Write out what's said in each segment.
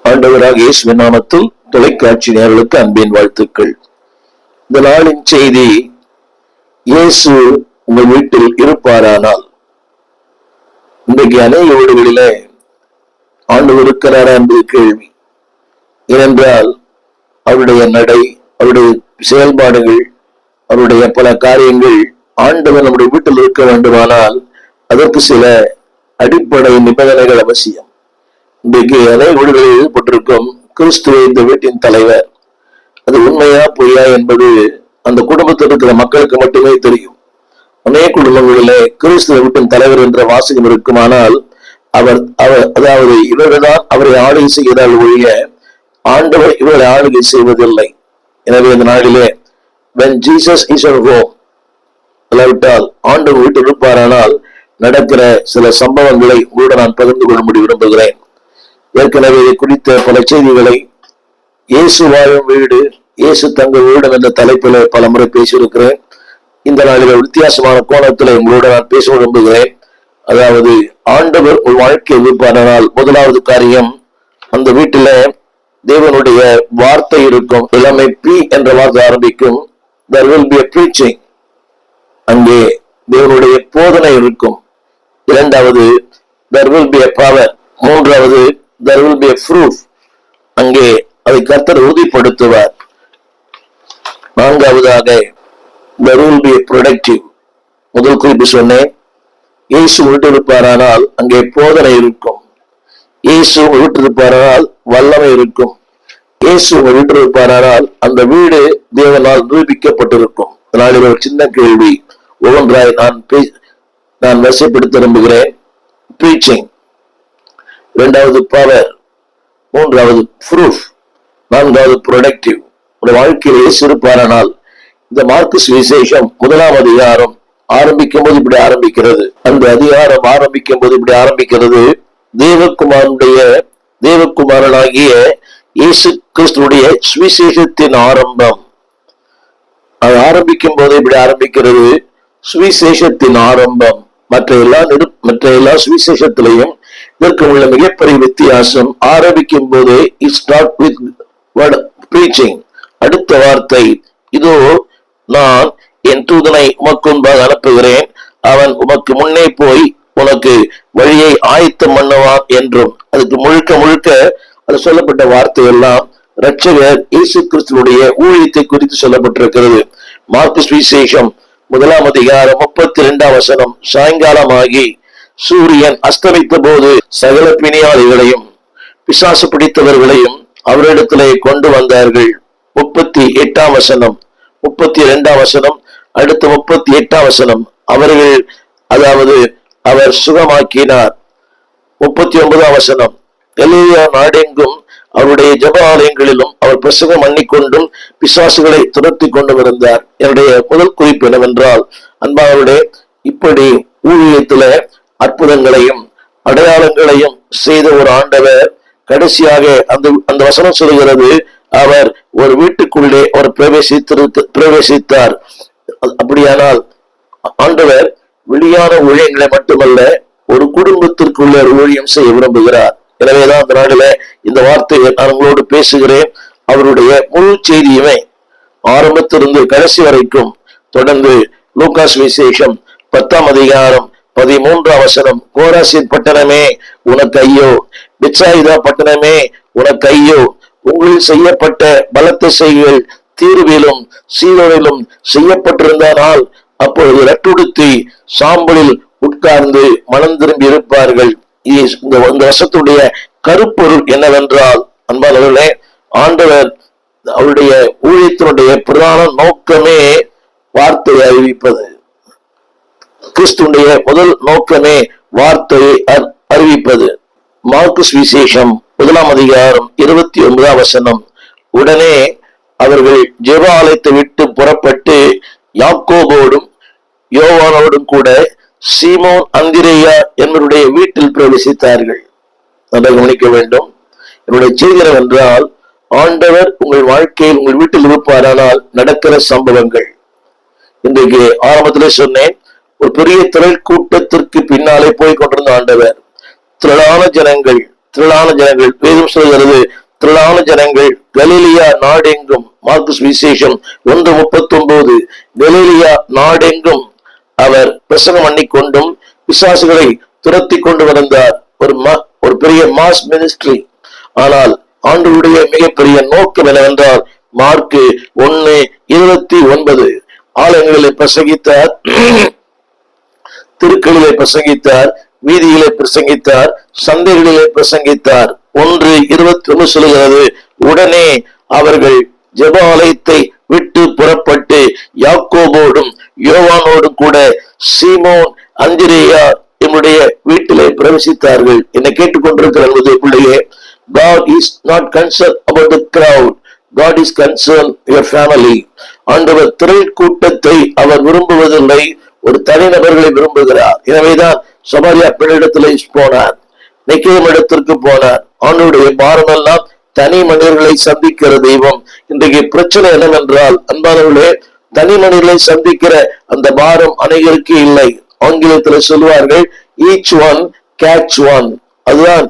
ஆண்டவராக இயேசுவின் நாமத்தில் தொலைக்காட்சி நேயர்களுக்கு அன்பின் வாழ்த்துக்கள். இந்த நாளின் செய்தி, இயேசு உங்கள் வீட்டில் இருப்பாரானால். இன்றைக்கு அநேக வீடுகளிலே ஆண்டவர் இருக்கிறாரா என்பது கேள்வி. ஏனென்றால் அவருடைய நடை, அவருடைய செயல்பாடுகள், அவருடைய பல காரியங்கள் ஆண்டவர் நம்முடைய வீட்டில் இருக்க வேண்டுமானால் அதற்கு சில அடிப்படை நிபந்தனைகள் அவசியம். இன்றைக்கு அநேக வீடுகளில் எழுதப்பட்டிருக்கும் கிறிஸ்துவ இந்த வீட்டின் தலைவர். அது உண்மையா பொய்யா என்பது அந்த குடும்பத்தில் இருக்கிற மக்களுக்கு மட்டுமே தெரியும். அநேக குடும்பங்களிலே கிறிஸ்துவ வீட்டின் தலைவர் என்ற வாசகம் இருக்குமானால் அவர் அதாவது இவர்கள்தான் அவரை ஆளுகை செய்கிறார் ஒழிய ஆண்டவர் இவர்களை ஆளுகை செய்வதில்லை. எனவே இந்த நாளிலே when Jesus is at home, அல்லாவிட்டால் ஆண்டவர் வீட்டில் இருப்பாரானால் நடக்கிற சில சம்பவங்களை உங்களுடன் நான் பகிர்ந்து கொள்ளும்படி விரும்புகிறேன். ஏற்கனவே குறித்த பல செய்திகளை இயேசு வாழும் வீடு, இயேசு தங்க வீடு என்ற தலைப்பில் பல முறை பேசியிருக்கிறேன். இந்த நாளில் வித்தியாசமான கோணத்தில் உங்களோட நான் பேச விரும்புகிறேன். அதாவது ஆண்டவர் ஒரு வாழ்க்கையை இருப்பாரானால் முதலாவது காரியம், அந்த வீட்டில தேவனுடைய வார்த்தை இருக்கும். இளமை பி என்ற வார்த்தை ஆரம்பிக்கும். there will be a preaching. அங்கே தேவனுடைய போதனை இருக்கும். இரண்டாவது there will be a power. மூன்றாவது there will be a proof. அங்கே அதை கர்த்தர் உறுதிப்படுத்துவார். நான்காவதாக there will be a productive. முதல் குறிப்பு சொன்னேன், இயேசு விட்டிருப்பாரானால் அங்கே போதனை இருக்கும். இயேசு விட்டிருப்பாரானால் வல்லமை இருக்கும். இயேசு விட்டிருப்பாரானால் அந்த வீடு தேவனால் நிரூபிக்கப்பட்டிருக்கும். அதனால் ஒரு சின்ன கேள்வி ஒவ்வொன்றாய் நான் வரிசைப்படுத்த விரும்புகிறேன். preaching, இரண்டாவது பவர், மூன்றாவது ப்ரூஃப், நான்காவது ப்ரொடக்டிவ். வாழ்க்கையில் இயேசு இருப்பாரானால் இந்த மார்க்கு சுவிசேஷம் 1ஆம் அதிகாரம் ஆரம்பிக்கும் போது இப்படி ஆரம்பிக்கிறது. அந்த அதிகாரம் ஆரம்பிக்கும் போது இப்படி ஆரம்பிக்கிறது. தேவகுமாரனாகிய இயேசு கிறிஸ்துடைய சுவிசேஷத்தின் ஆரம்பம். அது ஆரம்பிக்கும் போது இப்படி ஆரம்பிக்கிறது, சுவிசேஷத்தின் ஆரம்பம். மற்ற எல்லா சுவிசேஷத்திலையும் இதற்கு உள்ள மிகப்பெரிய வித்தியாசம், ஆரம்பிக்கும் போது it start with word preaching. அடுத்த வார்த்தை, இதோ நான் என் தூதனை உமக்கு முன்பாக அனுப்புகிறேன், அவன் உமக்கு முன்னே போய் உனக்கு வழியை ஆயத்தம் பண்ணுவான் என்றும். அதுக்கு முழுக்க அது சொல்லப்பட்ட வார்த்தை எல்லாம் இரட்சகர் இயேசு கிறிஸ்துவுடைய ஊழியத்தை குறித்து சொல்லப்பட்டிருக்கிறது. மார்க்கு சுவிசேஷம் 1ஆம் அதிகாரம் 32ஆம் வசனம், சாயங்காலமாகி சூரியன் அஸ்தமித்த போது சகல பிணியாளிகளையும் பிசாசு பிடித்தவர்களையும் அவரிடத்திலே கொண்டு வந்தார்கள். 38ஆம் வசனம், 32ஆம் வசனம், அடுத்த 38ஆம் வசனம், அவர்கள் அதாவது அவர் சுகமாக்கினார். 39ஆம் வசனம், கலிலேயா நாடெங்கும் அவருடைய ஜெப ஆலயங்களிலும் அவர் பிரசங்கம் பண்ணிக்கொண்டும் பிசாசுகளை துரத்தி கொண்டு இருந்தார். என்னுடைய முதல் குறிப்பு என்னவென்றால், அன்பானவர்களே, இப்படி ஊழியத்தில அற்புதங்களையும் அடையாளங்களையும் செய்த ஒரு ஆண்டவர் கடைசியாக அந்த வசனம் சொல்கிறது, அவர் ஒரு வீட்டுக்குள்ளே அவர் பிரவேசித்தார். அப்படியானால் ஆண்டவர் வெளியான ஊழியங்களை மட்டுமல்ல, ஒரு குடும்பத்திற்குள்ள ஊழியம் செய்ய விரும்புகிறார். எனவேதான் அந்த நாளில இந்த வார்த்தையை நான் உங்களோடு பேசுகிறேன். அவருடைய முழு செய்தியுமே ஆரம்பத்திலிருந்து கடைசி வரைக்கும் தொடர்ந்து லூக்கா சுவிசேஷம் 10ஆம் அதிகாரம் 13ஆம் வசனம், கோராசின் பட்டணமே உனக்கு ஐயோ, பெத்சாயிதா பட்டணமே உனக்கு ஐயோ, உங்களில் செய்யப்பட்ட பலத்த செய்கள் தீர்விலும் சீரோனிலும் செய்யப்பட்டிருந்தால் அப்பொழுது ரட்டுடுத்தி சாம்பலில் உட்கார்ந்து மனம் திரும்பி இருப்பார்கள். இந்த வருஷத்துடைய கருப்பொருள் என்னவென்றால், அன்பானவர்களே, ஆண்டவர் அவருடைய ஊழியத்தினுடைய பிரதான நோக்கமே வார்த்தையை அறிவிப்பது. கிறிஸ்துடைய முதல் நோக்கமே வார்த்தையை அறிவிப்பது. மார்க்கு சுவிசேஷம் 1ஆம் அதிகாரம் 29ஆம் வசனம், உடனே அவர்கள் ஜெப ஆலயத்தை விட்டு புறப்பட்டு யாக்கோபோடும் யோவானோடும் கூட சீமோன் அந்திரேயா என்பவருடைய வீட்டில் பிரவேசித்தார்கள். அதை கவனிக்க வேண்டும். என்னுடைய செய்தி என்னவென்றால், ஆண்டவர் உங்கள் வாழ்க்கையில் உங்கள் வீட்டில் இருப்பாரானால் நடக்கிற சம்பவங்கள். இன்றைக்கு ஆரம்பத்திலே சொன்னேன், ஒரு பெரிய திரள் கூட்டத்திற்கு பின்னாலே போய் கொண்டிருந்த ஆண்டவர் திரளான ஜனங்கள் வேதம் சொல்கிறது, திரளான ஜனங்கள் கலிலியா நாடெங்கும், மார்க்குஸ் விசேஷம் 1:39, கலிலியா நாடெங்கும் அவர் பிரசங்கம் பண்ணி கொண்டும் பிசாசுகளை துரத்தி கொண்டு வந்தார். ஒரு பெரிய மாஸ் மினிஸ்ட்ரி. ஆனால் ஆண்டவருடைய மிகப்பெரிய நோக்கம் என்னவென்றால், மார்க்கு 1:29 ஆலயங்களிலே பிரசங்கித்தார், திருக்களிலே பிரசங்கித்தார், வீதியிலே பிரசங்கித்தார், சந்தைகளிலே பிரசங்கித்தார். 1:21 சொல்லுகிறது, உடனே அவர்கள் ஜெப ஆலயத்தை விட்டு புறப்பட்டு யாக்கோபோடும் யோவானோடும் கூட சீமோன் அந்திரேயா என்னுடைய வீட்டிலே பிரவேசித்தார்கள். என்னை கேட்டுக்கொண்டிருக்கிற பிள்ளையே, God is not concerned about the crowd. God is concerned your family. ஆண்டவர் திரள் கூட்டத்தை அவர் விரும்புவதில்லை, ஒரு தனிநபர்களை விரும்புகிறார். எனவேதான் சமாரியா பெண்ணிடத்திலே போனார், நிக்கோதேம் இடத்திற்கு போனார். ஆண்டவருடைய பாரம் எல்லாம் தனி மனிதர்களை சந்திக்கிற தெய்வம். இன்றைக்கு பிரச்சனை என்னவென்றால், அன்பானவர்களே, தனி மனிதர்களை சந்திக்கிற அந்த பாரம் அனைவருக்கு இல்லை. ஆங்கிலத்தில் சொல்வார்கள் each one catch one. அதுதான்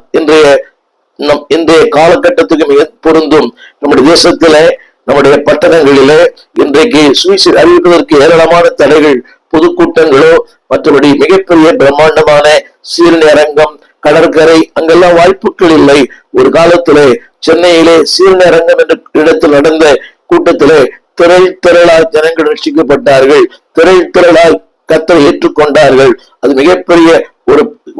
இன்றைய காலகட்டத்துக்கு மிக பொருந்தும். நம்முடைய தேசத்திலே, நம்முடைய பட்டணங்களிலே இன்றைக்கு சுவிசேஷ அறிவிப்பதற்கு ஏராளமான தடைகள், பொதுக்கூட்டங்களோ மற்றபடி மிகப்பெரிய பிரம்மாண்டமான சீர்நேரங்கம், கடற்கரை, அங்கெல்லாம் வாய்ப்புகள் இல்லை. ஒரு காலத்திலே சென்னையிலே சீர்நேரங்கம் என்ற இடத்தில் நடந்த கூட்டத்திலே திரளாய் ஜனங்கள் ரட்சிக்கப்பட்டார்கள், திரளாய் கர்த்தரை ஏற்றுக்கொண்டார்கள். அது மிகப்பெரிய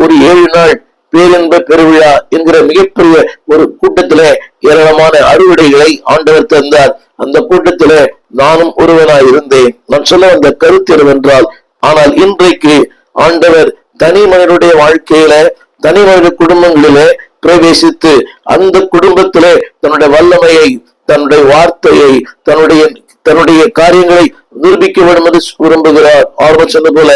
ஒரு 7 நாள் பேரின்ப பெருவிழா என்கிற மிகப்பெரிய ஒரு கூட்டத்திலே ஏராளமான அறுவடைகளை ஆண்டவர் தந்தார். அந்த கூட்டத்திலே நானும் ஒருவனாய் இருந்தேன். நான் சொல்ல வந்த கருத்து என்னவென்றால், ஆனால் இன்றைக்கு ஆண்டவர் தனி மனிதனுடைய வாழ்க்கையில, தனி மனித குடும்பங்களிலே பிரவேசித்து அந்த குடும்பத்திலே தன்னுடைய வல்லமையை, தன்னுடைய வார்த்தையை, தன்னுடைய காரியங்களை நிரூபிக்க வேண்டும் என்று விரும்புகிறார். ஆர்வம் சொன்ன போல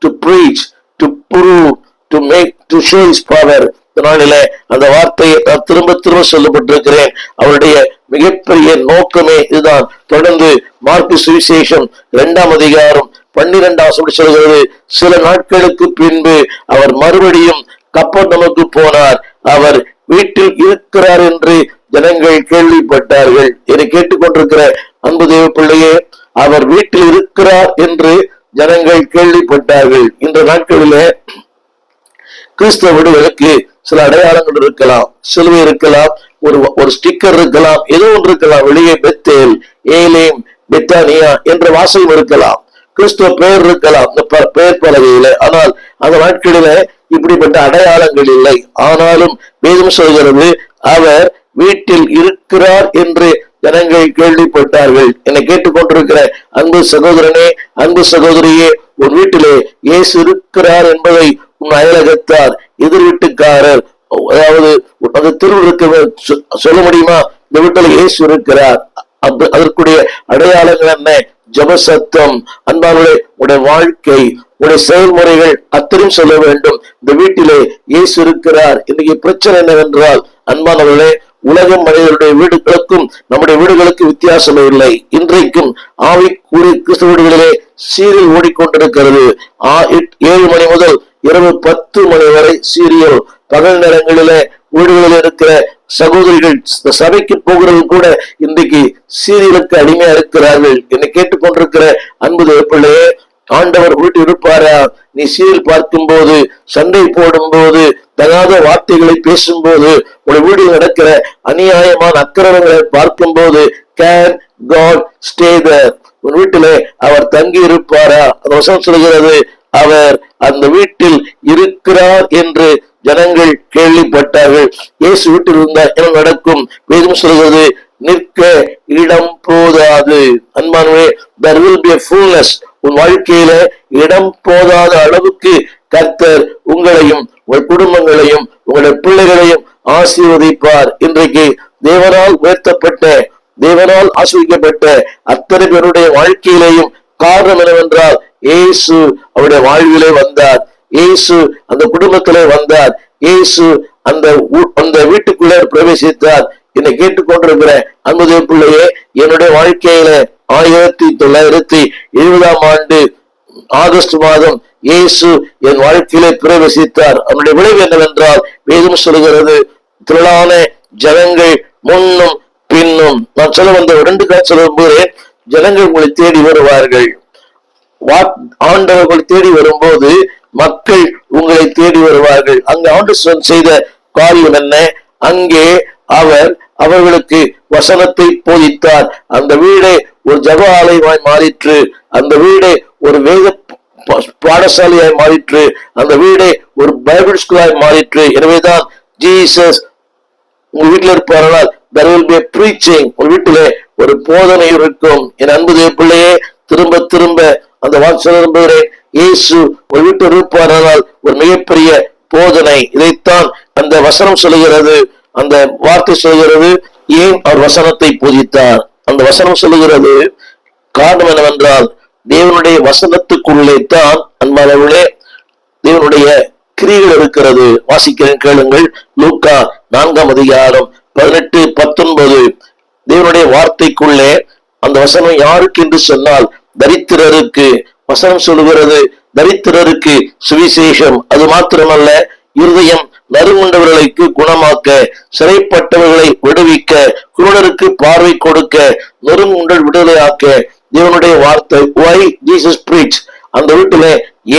to preach, to prove, to make, to show his power. இதனாலே அந்த வார்த்தையை நான் திரும்ப சொல்லப்பட்டிருக்கிறேன். அவருடைய மிகப்பெரிய நோக்கமே இதுதான். தொடர்ந்து மார்க்கு சுவிசேஷம் 2ஆம் அதிகாரம் 12ஆம் சொல்கிறது, சில நாட்களுக்கு பின்பு அவர் மறுபடியும் கப்பர்நகூமுக்கு போனார். அவர் வீட்டில் இருக்கிறார் என்று ஜனங்கள் கேள்விப்பட்டார்கள். என்னை கேட்டுக்கொண்டிருக்கிற அன்பு தேவ பிள்ளையே, அவர் வீட்டில் இருக்கிறார் என்று ஜனங்கள் கேள்விப்பட்டார்கள். இந்த நாட்களிலே கிறிஸ்தவ வீடுகளுக்கு சில அடையாளங்கள் இருக்கலாம், சிலுவை இருக்கலாம், ஒரு ஸ்டிக்கர் இருக்கலாம், ஏதோ ஒன்று இருக்கலாம். வெளியே பெத்தேல், ஏலேம், பெத்தானியா என்ற வாசகம் இருக்கலாம், கிறிஸ்துவ பெயர் இருக்கலாம் இந்த பெயர் பலகையில. ஆனால் அந்த நாட்களில இப்படிப்பட்ட அடையாளங்கள் இல்லை. ஆனாலும் வேதம் சொல்கிறது, அவர் வீட்டில் இருக்கிறார் என்று ஜனங்கள் கேள்விப்பட்டார்கள். என்னை கேட்டுக்கொண்டிருக்கிற அன்பு சகோதரனே, அன்பு சகோதரியே, ஒரு வீட்டிலே இயேசு இருக்கிறார் என்பதை உன் அயலகத்தார், எதிர் வீட்டுக்காரர், அதாவது அந்த திருவிழா சொல்ல முடியுமா? இந்த வீட்டில் இயேசு இருக்கிறார். அதற்குடைய அடையாளங்கள் என்ன? ஜபசத்தம். அன்பானவர்களே, உடைய வாழ்க்கை, உடைய செயல்முறைகள் அத்தனையும் சொல்ல வேண்டும். இந்த வீட்டிலே இயேசு இருக்கிறார். இன்னைக்கு பிரச்சனை என்னவென்றால், அன்பானவர்களே, உலக மனிதர்களுடைய வீடுகளுக்கும் நம்முடைய வீடுகளுக்கு வித்தியாசமே இல்லை. இன்றைக்கும் ஆவிக்குரிய கிறிஸ்தவ வீடுகளிலே சீரியல் ஓடிக்கொண்டிருக்கிறது. 7 மணி முதல் இரவு 10 மணி வரை சீரியல். பகல் நேரங்களிலே வீடுகளில் இருக்கிற சகோதரிகள் சபைக்கு போகிறது கூட இன்றைக்கு சீரியலுக்கு அடிமையா இருக்கிறார்கள். என்னை கேட்டுக்கொண்டிருக்கிற அன்பு பிள்ளையே, ஆண்டவர் வீட்டு இருப்பாரா? நீ சீரியல் பார்க்கும் போது, சண்டை போடும் போது, தகாத வார்த்தைகளை பேசும்போது, உடைய வீட்டில் நடக்கிற அநியாயமான அக்கிரமங்களை பார்க்கும் போது, கேன் காட் ஸ்டே தேர்? உன் வீட்டிலே அவர் தங்கி இருப்பாரா? அந்த வசனம் சொல்கிறது, அவர் அந்த வீட்டில் இருக்கிறார் என்று ஜனங்கள் கேள்விப்பட்டார்கள். இயேசு வீட்டில் இருந்தால் என்ன நடக்கும்? வேதம் சொல்கிறது, நிற்க இடம் போதாது. அன்பானவரே, there will be a fullness. உன் வாழ்க்கையில இடம் போதாத அளவுக்கு கர்த்தர் உங்களையும் உங்கள் குடும்பங்களையும் உங்களுடைய பிள்ளைகளையும் ஆசீர்வதிப்பார். இன்றைக்கு தேவனால் உயர்த்தப்பட்ட, தேவனால் ஆசீர்வதிக்கப்பட்ட அத்தனை பேருடைய வாழ்க்கையிலேயும் காரணம் என்னவென்றால், இயேசு அவருடைய வாழ்விலே வந்தார், இயேசு அந்த குடும்பத்திலே வந்தார், இயேசு அந்த வீட்டுக்குள்ளே பிரவேசித்தார். என்னை கேட்டுக்கொண்டிருக்கிற அன்பு பிள்ளையே, என்னுடைய வாழ்க்கையில 1970ஆம் ஆண்டு ஆகஸ்ட் மாதம் இயேசு என் வாழ்க்கையிலே பிரவேசித்தார். அவனுடைய விளைவு என்னவென்றால், வேதம் சொல்கிறது, திரளான ஜனங்கள் முன்னும் பின்னும். நான் சொல்ல வந்த 2 காட்சி சொல்ல விரும்புகிறேன். ஜனங்கள் உங்களை தேடி வருவார்கள். ஆண்டவர் உங்களை தேடி வரும்போது மக்கள் உங்களை தேடி வருவார்கள். அங்கு ஆண்டவர் செய்த காரியம் என்ன? அங்கே அவர் அவர்களுக்கு வசனத்தை போதித்தார். அந்த வீடே ஒரு ஜப ஆலயமாய் மாறிற்று. அந்த வீடே ஒரு வேத பாடசாலையாய் மாறிற்று. அந்த வீடே ஒரு பைபிள் ஸ்கூலாய் மாறிற்று. எனவேதான் ஜீசஸ் உங்க வீட்டுல இருப்பார்கள், there will be a preaching. உங்க வீட்டிலே ஒரு போதனை இருக்கும். என் அன்பு தேவ பிள்ளையே, திரும்ப திரும்ப அந்த வாசகம் நம்புகிறேன். இயேசு ஒரு வீட்டில் இருப்பார்கள், ஒரு மிகப்பெரிய போதனை. இதைத்தான் அந்த வசனம் சொல்லுகிறது, அந்த வார்த்தை சொல்லுகிறது. ஏன் அவர் வசனத்தை போதித்தார்? அந்த வசனம் சொல்லுகிறது காரணம் என்னவென்றால், தேவனுடைய வசனத்துக்குள்ளே தான் அன்பானவர்களே தேவனுடைய கிரியைகள் இருக்கிறது. வாசிக்கிறேன், கேளுங்கள். லூக்கா 4ஆம் அதிகாரம் 18-19. தேவனுடைய வார்த்தைக்குள்ளே அந்த வசனம் யாருக்கு என்று சொன்னால் தரித்திரருக்கு. வசனம் சொல்லுகிறது தரித்திரருக்கு சுவிசேஷம். அது மாத்திரமல்ல, இருதயம் நறுங்குண்டவர்களுக்கு குணமாக்க, சிறைப்பட்டவர்களை விடுவிக்க, குருடருக்கு பார்வை கொடுக்க, நறுங்குண்டல் விடுதலையாக்க தேவனுடைய வார்த்தை. why Jesus preached? அந்த வீட்டிலே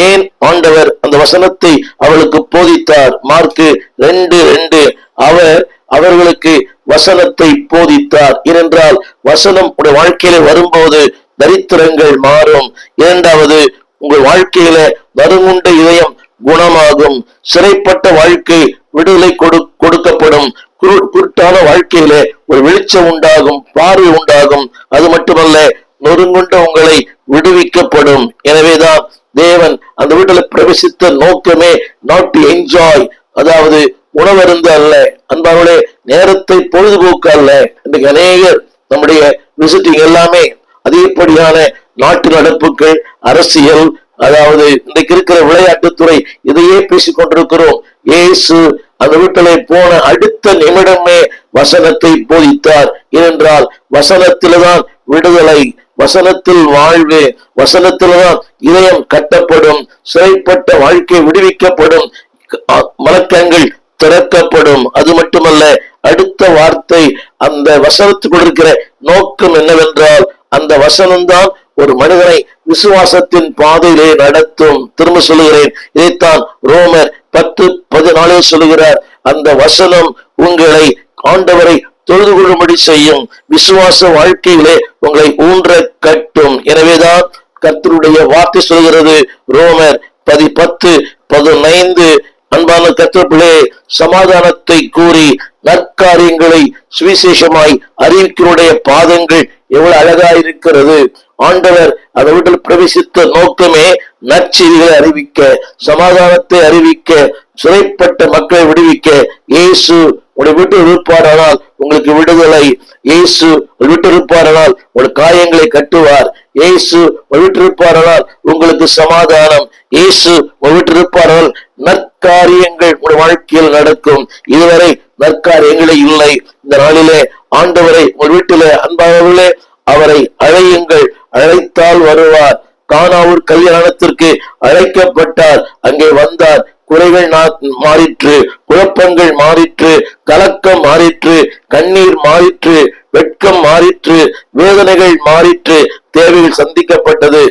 ஏன் ஆண்டவர் அந்த வசனத்தை அவளுக்கு போதித்தார்? மார்க்கு 2:2. அவர் அவர்களுக்கு வசனத்தை போதித்தார். ஏனென்றால் வசனம் உடைய வாழ்க்கையில வரும்போது தரித்திரங்கள் மாறும். இரண்டாவது, உங்கள் வாழ்க்கையில நறுங்குண்ட இதயம் குணமாகும். சிறைப்பட்ட வாழ்க்கை விடுதலை கொடுக்கப்படும். குருட்டான வாழ்க்கையில ஒரு வெளிச்சம் உண்டாகும், பார்வை உண்டாகும். அது மட்டுமல்ல, நொறுங்குண்ட உங்களை விடுவிக்கப்படும். எனவேதான் தேவன் அந்த வீட்டில பிரவேசித்த நோக்கமே நாட் டு என்ஜாய், அதாவது உணவருந்து அல்ல. அன்பார்களே, நேரத்தை பொழுதுபோக்கு அல்ல. இன்றைக்கு அநேகர் நம்முடைய விசிட்டிங் எல்லாமே அதிகப்படியான நாட்டு நடப்புகள், அரசியல், அதாவது இன்றைக்கு இருக்கிற விளையாட்டுத்துறை, இதையே பேசிக் கொண்டிருக்கிறோம். இயேசு அந்த வீட்டிலே போன அடுத்த நிமிடமே வசனத்தை போதித்தார். ஏனென்றால் வசனத்தில்தான் விடுதலை, வசனத்தில் வாழ்வு, வசனத்தில்தான் இதயம் கட்டப்படும், சிறைப்பட்ட வாழ்க்கை விடுவிக்கப்படும், மலக்கங்கள் திறக்கப்படும். அது மட்டுமல்ல, அடுத்த வார்த்தை அந்த வசனத்துக்குள் இருக்கிற நோக்கம் என்னவென்றால், அந்த வசனம்தான் ஒரு மனிதனை விசுவாசத்தின் பாதையிலே நடத்தும். திரும்ப சொல்லுகிறேன், இதைத்தான் ரோமர் 10:14 சொல்லுகிறார். அந்த வசனம் உங்களை ஆண்டவரை தொழுது கொள்ளும்படி செய்யும், விசுவாச வாழ்க்கையிலே உங்களை ஊன்ற கட்டும். எனவேதான் கர்த்தருடைய வார்த்தை சொல்கிறது, ரோமர் 10:15. அன்பான கர்த்தர்களே, சமாதானத்தை கூறி நற்காரியங்களை சுவிசேஷமாய் அறிவிக்கினுடைய பாதங்கள் எவ்வளவு அழகா இருக்கிறது. ஆண்டவர் அந்த வீட்டில் பிரவேசித்த நோக்கமே நற்செய்திகளை அறிவிக்க, சமாதானத்தை அறிவிக்க, சிறைப்பட்ட மக்களை விடுவிக்க. இயேசு உடைய வீட்டில் இருப்பாரானால் உங்களுக்கு விடுதலை. இயேசு வீட்டில் இருப்பாரானால் உங்கள் காயங்களை கட்டுவார். இயேசு வீட்டில் இருப்பாரானால் உங்களுக்கு சமாதானம். இயேசு வீட்டில் இருப்பாரானால் நற்காரியங்கள் உங்கள் வாழ்க்கையில் நடக்கும். இதுவரை நற்காரியங்களே இல்லை. இந்த நாளிலே ஆண்டவரை உங்கள் வீட்டிலே அன்பாகவே அவரை அழையுங்கள். அழைத்தால் வருவார். கானாவூர் கல்யாணத்திற்கு அழைக்கப்பட்டார், அங்கே வந்தார். குறைகள் மாறிற்று, குழப்பங்கள் மாறிற்று, கலக்கம் மாறிற்று, கண்ணீர் மாறிற்று, வெட்கம் மாறிற்று, வேதனைகள் மாறிற்று, தேவைகள் சந்திக்கப்பட்டது.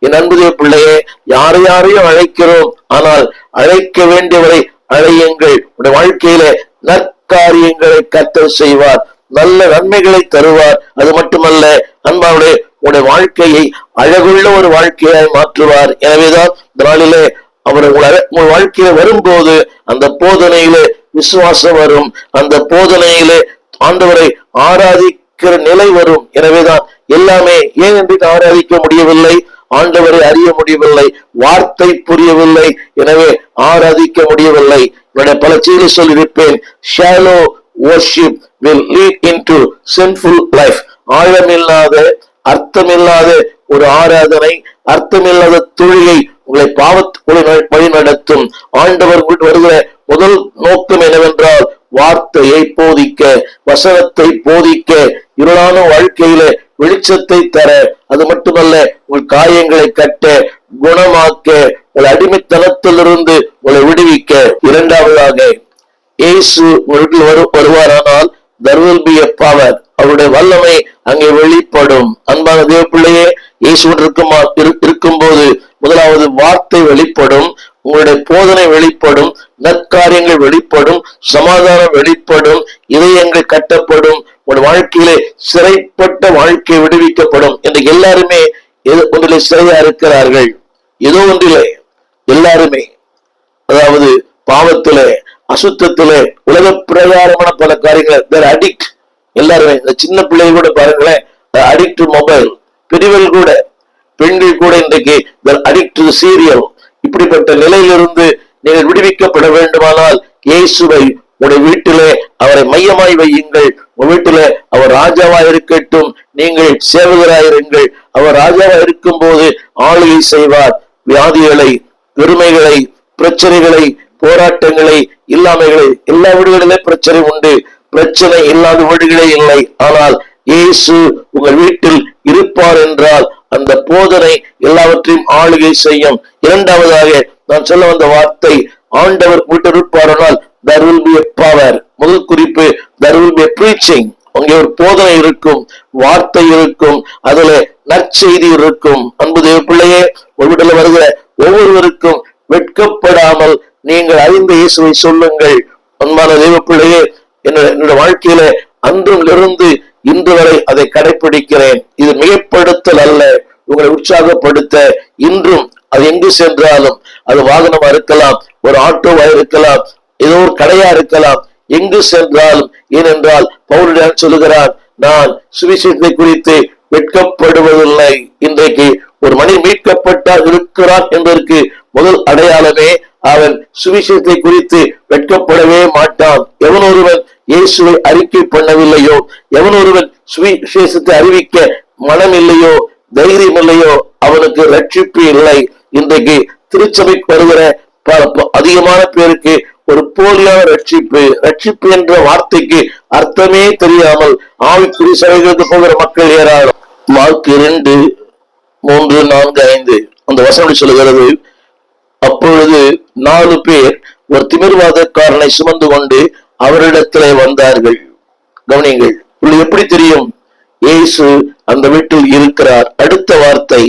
என் அன்புடைய பிள்ளையே, யாரையும் அழைக்கிறோம், ஆனால் அழைக்க வேண்டியவரை அழையுங்கள். உடைய வாழ்க்கையில நற்காரியங்களை கர்த்தர் செய்வார், நல்ல நன்மைகளை தருவார். அது மட்டுமல்ல அன்பாவுடைய உடைய வாழ்க்கையை அழகுள்ள ஒரு வாழ்க்கையாய் மாற்றுவார். எனவேதான் இந்த நாளிலே அவர் உங்கள் வாழ்க்கையில வரும்போது அந்த போதனையிலே விசுவாசம் வரும், அந்த போதனையிலே ஆண்டவரை ஆராதிக்கிற நிலை வரும். எனவேதான் எல்லாமே ஏன் என்று ஆராதிக்க முடியவில்லை, ஆண்டவரை அறிய முடியவில்லை, வார்த்தை புரியவில்லை, எனவே ஆராதிக்க முடியவில்லை. என்னுடைய பல செய்தி சொல்லியிருப்பேன். shallow worship will lead into sinful life. ஆழமில்லாத, அர்த்தமில்லாத ஒரு ஆராதனை, அர்த்தமில்லாத தொழுகை உங்களை பாவத்துக்குள்ளே வழி நடத்தும். ஆண்டவர் வருகிற முதல் நோக்கம் என்னவென்றால் வார்த்தையை போதிக்க, வசனத்தை போதிக்க, இருளான வாழ்க்கையில வெளிச்சத்தை தர, அது மட்டுமல்ல உங்கள் காயங்களை கட்ட, குணமாக்க, உங்கள் அடிமைத்தனத்திலிருந்து உங்களை விடுவிக்க. இரண்டாவதாக இயேசு வருவாரானால் there will be a power. அவருடைய வல்லமை அங்கே வெளிப்படும். அன்பான தேவ பிள்ளையே, இயேசு இருக்கும்போது முதலாவது வார்த்தை வெளிப்படும், உங்களுடைய போதனை வெளிப்படும், நற்காரியங்கள் வெளிப்படும், சமாதானம் வெளிப்படும், இதயங்கள் கட்டப்படும், உங்களுடைய வாழ்க்கையிலே சிறைப்பட்ட வாழ்க்கை விடுவிக்கப்படும். இன்றைக்கு எல்லாருமே ஒன்றிலே சிறையா இருக்கிறார்கள். ஏதோ ஒன்றிலே எல்லாருமே, அதாவது பாவத்திலே, அசுத்தத்திலே, உலக பிரகாரமான பல காரியங்கள் அடிக்ட். எல்லாருமே, இந்த சின்ன பிள்ளைகள் கூட பாருங்களேன், அடிக்ட் மொபைல். பெரியவர்கள் கூட, பெண்கள் கூட இன்றைக்கு அடிக்ட் சீரியல். இப்படிப்பட்ட நிலையிலிருந்து நீங்கள் விடுவிக்கப்பட வேண்டுமானால் இயேசுவை உங்களுடைய வீட்டிலே அவரை மையமாய் வையுங்கள். உங்க வீட்டிலே அவர் ராஜாவாய் இருக்கட்டும், நீங்கள் சேவகராயிருங்கள். அவர் ராஜாவாய் இருக்கும் போது ஆளுகை செய்வார். வியாதிகளை, பெருமைகளை, பிரச்சனைகளை, போராட்டங்களை, இல்லாமைகளை, எல்லா வீடுகளிலே பிரச்சனை உண்டு. பிரச்சனை இல்லாத வீடுகளே இல்லை. ஆனால் இயேசு உங்கள் வீட்டில் இருப்பார் என்றால் அந்த போதனை எல்லாவற்றையும் ஆளுகை செய்யும். இரண்டாவதாக நான் சொல்ல வந்த வார்த்தை, ஆண்டவர் வீட்டில் இருப்பாரானால் there will be a power. முதல் குறிப்பு, there will be a preaching. அங்கே ஒரு போதனை இருக்கும், வார்த்தை இருக்கும், அதுல நற்செய்தி இருக்கும். அன்பு தேவ பிள்ளையே, ஒரு வீட்டில் வருகிற ஒவ்வொருவருக்கும் வெட்கப்படாமல் நீங்கள் அறிந்த இயேசுவை சொல்லுங்கள். அன்பான தேவ பிள்ளையே, என்னுடைய வாழ்க்கையில அன்றிலிருந்து இன்று வரை அதை கடைபிடிக்கிறேன். இது மிகப்படுத்தல் அல்ல, உங்களை உற்சாகப்படுத்த. இன்றும் அது எங்கு சென்றாலும், அது வாகனமா இருக்கலாம், ஒரு ஆட்டோவா இருக்கலாம், ஏதோ ஒரு கடையா இருக்கலாம், எங்கு சென்றாலும். ஏனென்றால் பவுல் சொல்லுகிறான், நான் சுவிசேஷத்தை குறித்து வெட்கப்படுவதில்லை. இன்றைக்கு ஒரு மனிதன் மீட்கப்பட்டால் இருக்கிறான் என்பதற்கு முதல் அடையாளமே அவன் சுவிசேஷத்தை குறித்து வெட்கப்படவே மாட்டான். எவன் ஒருவன் இயேசுவை அறிக்கை பண்ணவில்லையோ, எவன் ஒருவன் சுவிசேஷத்தை அறிவிக்க மனம் இல்லையோ, தைரியம் இல்லையோ, அவனுக்கு ரட்சிப்பு இல்லை. இன்றைக்கு திருச்சபைக்கு வருகிற அதிகமான பேருக்கு ஒரு போலியான ரட்சிப்பு. ரட்சிப்பு என்ற வார்த்தைக்கு அர்த்தமே தெரியாமல் ஆவிக்குரிய சபைகளுக்கு போகிற மக்கள் ஏராளம். மார்க் 2:3-4-5 அந்த வசனம் சொல்லுகிறது, அப்பொழுது 4 பேர் ஒரு திமிர்வாதக்காரனை சுமந்து கொண்டு அவரிடத்திலே வந்தார்கள். கவனிங்கள், எப்படி தெரியும் இயேசு அந்த வீட்டில் இருக்கிறார்? அடுத்த வார்த்தை,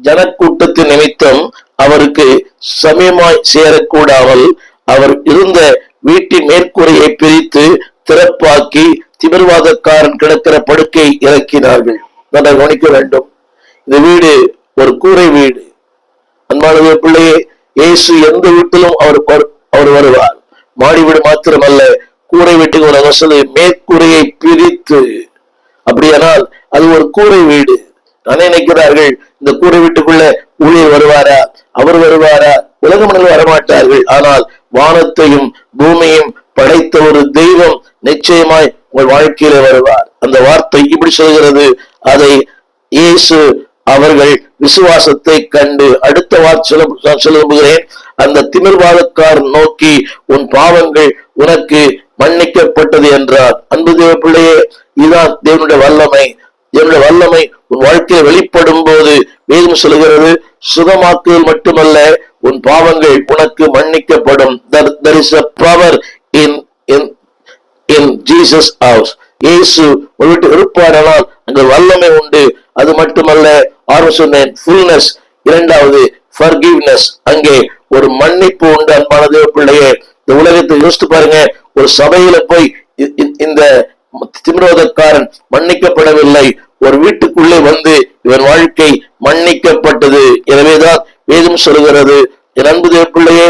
ஜனக்கூட்டத்தின் நிமித்தம் அவருக்கு சமயமாய் சேரக்கூடாமல் அவர் இருந்த வீட்டின் மேற்கூரையை பிரித்து திறப்பாக்கி திமிர்வாதக்காரன் கிடக்கிற படுக்கை இறக்கினார்கள். நான் கவனிக்க வேண்டும், இந்த வீடு ஒரு கூரை வீடு. அன்பான பிள்ளையே, இயேசு எந்த வீட்டிலும் அவர் வருவார். மாடி வீடு மாத்திரமல்ல, கூரை வீட்டுக்கு ஒரு வசதி, மேற்கூரையை பிரித்து. அப்படியானால் அது ஒரு கூரை வீடு. நினைக்கிறார்கள் இந்த கூரை வீட்டுக்குள்ள ஊழியர் வருவாரா, அவர் வருவாரா? உலக மனிதர்கள் வரமாட்டார்கள். ஆனால் வானத்தையும் பூமியையும் படைத்த ஒரு தெய்வம் நிச்சயமாய் உங்கள் வாழ்க்கையில வருவார். அந்த வார்த்தை இப்படி சொல்கிறது. அதை இயேசு அவர்கள் விசுவாசத்தை கண்டு, அடுத்த வார்த்தை சொல்லுகிறேன், அந்த திமிர்வாதக்காரன் நோக்கி, உன் பாவங்கள் உனக்கு மன்னிக்கப்பட்டது என்றார். அன்பு தேவ பிள்ளையே, இதுதான் தேவனுடைய வல்லமை. தேவனுடைய வல்லமை உன் வாழ்க்கையை வெளிப்படும் போது வேதம் சொல்லுகிறது, சுகமாக்குதல் மட்டுமல்ல, உன் பாவங்கள் உனக்கு மன்னிக்கப்படும். There is a power in Jesus house. இயேசு ஒரு வீட்டு இருப்பாரானால் அங்கு வல்லமை உண்டு. அது மட்டுமல்ல, சொன்னேன் ஃபுல்னஸ். இரண்டாவது forgiveness. அங்கே ஒரு மன்னிப்பு உண்டு. அன்பான தேவ பிள்ளையே, இந்த உலகத்தை யோசித்து பாருங்க. ஒரு சபையில போய் இந்த திமிர்வாதக்காரன் மன்னிக்கப்படவில்லை, ஒரு வீட்டுக்குள்ளே வந்து இவன் வாழ்க்கை மன்னிக்கப்பட்டது. எனவேதான் வேதம் சொல்கிறது, என் அன்பு தேவ பிள்ளையே,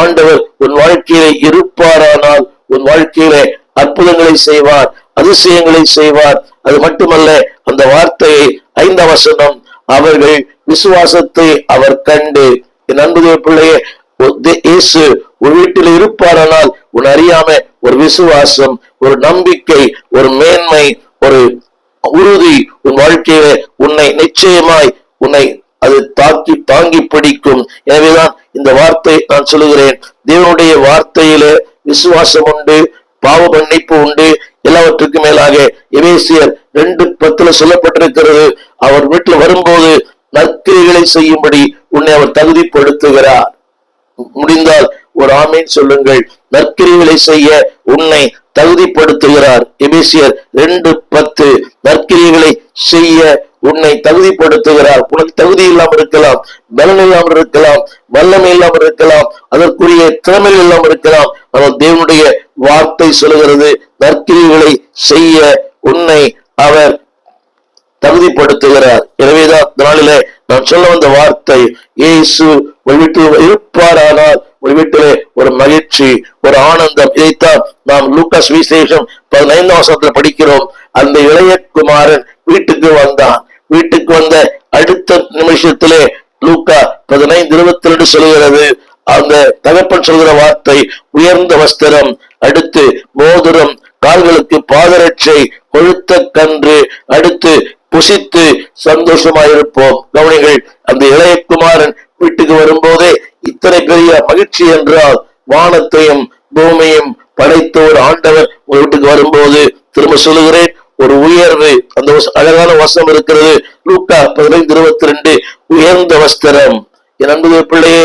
ஆண்டவர் உன் வாழ்க்கையிலே இருப்பாரானால் உன் வாழ்க்கையிலே அற்புதங்களை செய்வார், அதிசயங்களை செய்வார். அது மட்டுமல்ல, அந்த வார்த்தையை 5ஆம் வசனம், அவர்கள் விசுவாசத்தை அவர் கண்டு. என் அன்பு தேவ பிள்ளையே, இயேசு ஒரு வீட்டில் இருப்பாரானால் உன் அறியாம ஒரு விசுவாசம், ஒரு நம்பிக்கை, ஒரு மேன்மை, ஒரு உறுதி உன் வாழ்க்கையில உன்னை நிச்சயமாய் உன்னை அது தாங்கி பிடிக்கும். எனவேதான் இந்த வார்த்தை நான் சொல்லுகிறேன். தேவனுடைய வார்த்தையில விசுவாசம் உண்டு, பாவ மன்னிப்பு உண்டு. எல்லாவற்றுக்கும் மேலாக எபேசியர் 2:10 சொல்லப்பட்டிருக்கிறது, அவர் வீட்டில் வரும்போது நற்கிரிகளை செய்யும்படி உன்னை அவர் தகுதிப்படுத்துகிறார். முடிந்தால் ஒரு ஆமீன் சொல்லுங்கள். நற்கிரிகளை செய்ய உன்னை தகுதிப்படுத்துகிறார். எபேசியர் 2:10. நற்கிரிகளை செய்ய உன்னை தகுதிப்படுத்துகிறார். உனக்கு தகுதி இல்லாமல் இருக்கலாம், பலன் இல்லாமல் இருக்கலாம், வல்லமை இல்லாமல் இருக்கலாம், அதற்குரிய திறமை இல்லாமல் இருக்கலாம். ஆனால் தேவனுடைய வார்த்தை சொல்லுகிறது, நற்கிரிகளை செய்ய உன்னை அவர் தகுதிப்படுத்துகிறார். எனவேதான் நாளிலே நான் சொல்ல வந்த வார்த்தை, இயேசு உங்கள் வீட்டில் இருப்பாரானால் உங்கள் வீட்டிலே ஒரு மகிழ்ச்சி, ஒரு ஆனந்தம். இதைத்தான் நாம் லூக்கா சுவிசேஷம் 15 படிக்கிறோம். அந்த இளைய குமாரன் வீட்டுக்கு வந்தான். வீட்டுக்கு வந்த அடுத்த நிமிஷத்திலே லூக்கா 15:22 சொல்கிறது, அந்த தகப்பன் சொல்கிற வார்த்தை, உயர்ந்த வஸ்திரம், அடுத்து மோதிரம், கால்களுக்கு பாதரட்சை, கொழுத்த கன்று, அடுத்து புசித்து சந்தோஷமாயிருப்போம். கவனிகள், அந்த இளையகுமாரன் வீட்டுக்கு வரும்போதே இத்தனை பெரிய மகிழ்ச்சி என்றால், வானத்தையும் பூமியையும் படைத்த ஒரு ஆண்டவர் உங்க வீட்டுக்கு வரும்போது, திரும்ப சொல்லுகிறேன், ஒரு உயர்வு. அந்த அழகான வசனம் இருக்கிறது, லூக்கா 15:22. உயர்ந்த வஸ்திரம், என் அன்பு பிள்ளையே,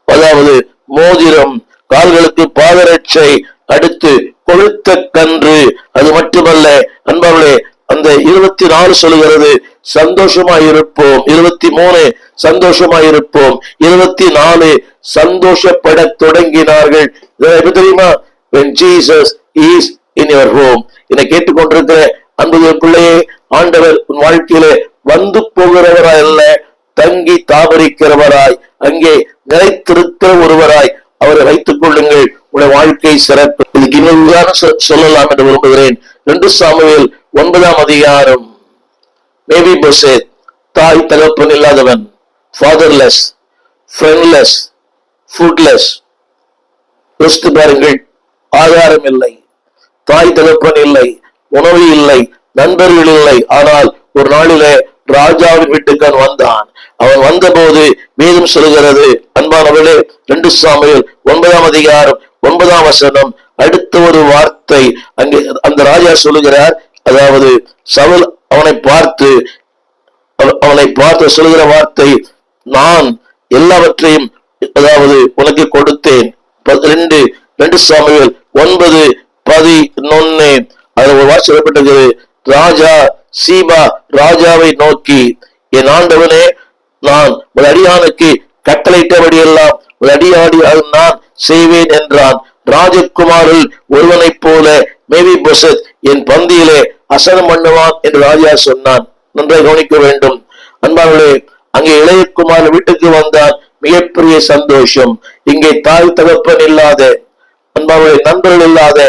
அதாவது மோதிரம், கால்களுக்கு பாதரட்சை, அடுத்து கொழுத்த கன்று. அது மட்டுமல்ல அன்பார்களே, அந்த 24 சொல்லுகிறது சந்தோஷமாயிருப்போம். 23 சந்தோஷமாயிருப்போம். 24 சந்தோஷப்பட தொடங்கினார்கள். தெரியுமா? When Jesus is in your home. என்னை கேட்டுக்கொண்டிருக்கிற அன்பு பிள்ளையே, ஆண்டவர் உன் வாழ்க்கையிலே வந்து போகிறவராய் அல்ல, தங்கி தாபரிக்கிறவராய், அங்கே நிலைத்திருக்கிற ஒருவராய் அவரை வைத்துக் கொள்ளுங்கள். உடைய வாழ்க்கை சிறப்பு. இதுக்கு இன்னொரு சொல்லலாம் என்று விரும்புகிறேன். 2 சாமுவேல் 9 மேவிபோசேத், தாய் தகப்பன் இல்லாதவன், ஃபாதர்லெஸ், ஃப்ரெண்ட்லெஸ், ஃபுட்லெஸ். யோசித்து பாருங்கள், ஆதாரம் இல்லை, தாய் தகப்பன் இல்லை, உணவு இல்லை, நண்பர்கள் இல்லை. ஆனால் ஒரு நாளிலே ராஜாவின் வீட்டுக்கு அவன் வந்தான். அவன் வந்தபோது வேதம் சொல்கிறது, அன்பானவர்களே, 2 சாமுவேல் 9 அடுத்த ஒரு வார்த்தை அங்கே அந்த ராஜா சொல்லுகிறார். அதாவது சவுல் அவனை பார்த்து சொல்லுகிற வார்த்தை, நான் எல்லாவற்றையும் அதாவது உனக்கு கொடுத்தேன். 2 சாமுவேல் 9:11 அது ஒரு வார்த்தை சொல்லப்பட்டிருக்கிறது. ராஜா சீபா ராஜாவை நோக்கி, என் ஆண்டவனே, நான் ஒரு அடியானுக்கு கட்டளையிட்டபடி எல்லாம் ஒரு அடியாடி நான் செய்வேன் என்றான். ராஜகுமாரில் ஒருவனைப் போல மேவிபோசேத் என் பந்தியிலே அசனம் பண்ணுவான் என்று ராஜா சொன்னான். நன்றாக கவனிக்க வேண்டும் அன்பார்களே. அங்கே இளையகுமார் வீட்டுக்கு வந்தான், மிகப்பெரிய சந்தோஷம். இங்கே தாய் தகப்பன் இல்லாத, அன்பார்களே, நண்பர்கள் இல்லாத,